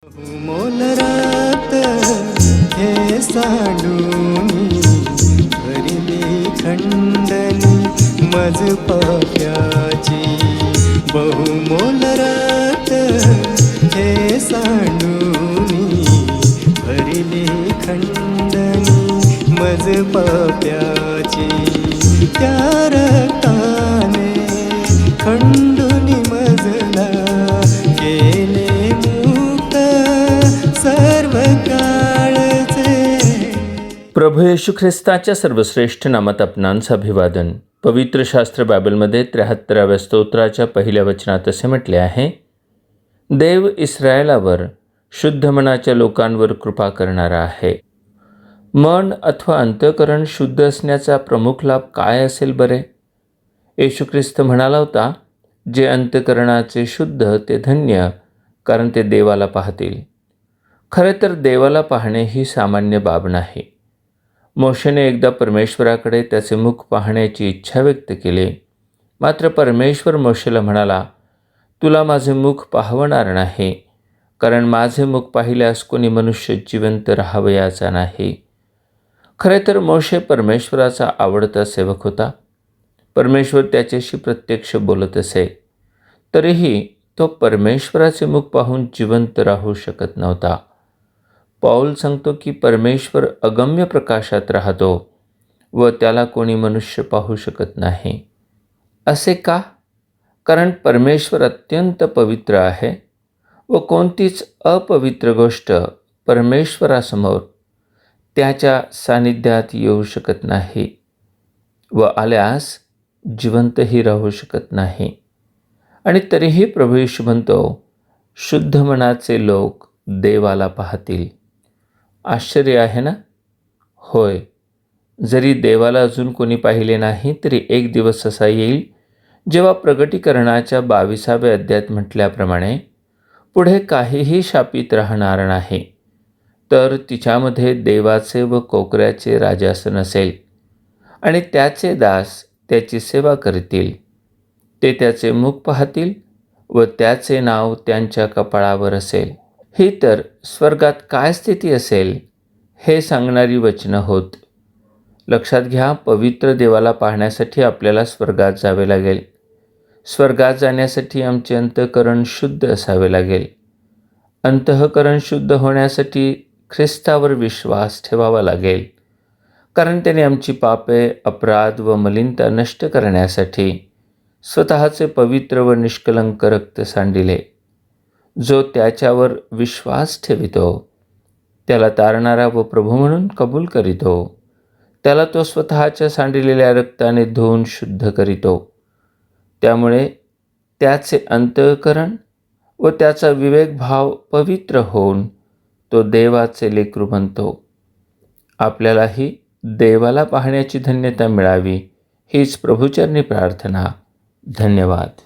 मोल रात हे सांडूनी भरली खंडनी मज पाप्याची, बहुमोल रात हे सांडूनी भरली खंडनी मज पाप्याची, त्या रक्ताने खंडूनी मजला केले सर्व काळचे. प्रभू येशू ख्रिस्ताच्या सर्वश्रेष्ठ नामात आपणांचं अभिवादन. पवित्र शास्त्र बायबलमध्ये 73व्या स्तोत्राच्या पहिल्या वचनात असे म्हटले आहे, देव इस्रायलावर शुद्ध मनाच्या लोकांवर कृपा करणारा आहे. मन अथवा अंतःकरण शुद्ध असण्याचा प्रमुख लाभ काय असेल बरे? येशू ख्रिस्त म्हणाला होता, जे अंतःकरणाचे शुद्ध ते धन्य, कारण ते देवाला पाहतील. खरे तर देवाला पाहणे ही सामान्य बाब नाही. मोशेने एकदा परमेश्वराकडे त्याचे मुख पाहण्याची इच्छा व्यक्त केली. मात्र परमेश्वर मोशेला म्हणाला, तुला माझे मुख पाहवणार नाही, कारण माझे मुख पाहिल्यास कोणी मनुष्य जिवंत राहावयाचा नाही. खरे तर मोशे परमेश्वराचा आवडता सेवक होता. परमेश्वर त्याच्याशी प्रत्यक्ष बोलत असे, तरीही तो परमेश्वराचे मुख पाहून जिवंत राहू शकत नव्हता. पौल सांगतो की परमेश्वर अगम्य प्रकाशात राहतो व त्याला कोणी मनुष्य पाहू शकत नाही. असे का? कारण परमेश्वर अत्यंत पवित्र आहे व कोणतीच अपवित्र गोष्ट परमेश्वरासमोर त्याच्या सानिध्यात येऊ शकत नाही व आल्यास जिवंतही राहू शकत नाही. आणि तरीही प्रभू येशू म्हणतो, शुद्ध मनाचे लोक देवाला पाहतील. आश्चर्य आहे ना? होय, जरी देवाला अजून कोणी पाहिले नाही, तरी एक दिवस असा येईल जेव्हा प्रगटीकरणाच्या 22व्या अध्यायात म्हटल्याप्रमाणे पुढे काहीही शापित राहणार नाही, तर तिच्यामध्ये देवाचे व कोकऱ्याचे राजासन असेल आणि त्याचे दास त्याची सेवा करतील. ते त्याचे मुख पाहतील व त्याचे नाव त्यांच्या कपाळावर असेल. ही तर स्वर्गात काय स्थिती असेल हे सांगणारी वचनं होत. लक्षात घ्या, पवित्र देवाला पाहण्यासाठी आपल्याला स्वर्गात जावे लागेल. स्वर्गात जाण्यासाठी आमचे अंतःकरण शुद्ध असावे लागेल. अंतःकरण शुद्ध होण्यासाठी ख्रिस्तावर विश्वास ठेवावा लागेल, कारण त्याने आमची पापे, अपराध व मलिनता नष्ट करण्यासाठी स्वतःचे पवित्र व निष्कलंक रक्त सांडिले. जो त्याच्यावर विश्वास ठेवितो, त्याला तारणारा व प्रभू म्हणून कबूल करीतो, त्याला तो स्वतःच्या सांडिलेल्या रक्ताने धुवून शुद्ध करीतो. त्यामुळे त्याचे अंतःकरण व त्याचा विवेकभाव पवित्र होऊन तो देवाचे लेकरू बनतो. आपल्यालाही देवाला पाहण्याची धन्यता मिळावी हीच प्रभुचरणी प्रार्थना. धन्यवाद.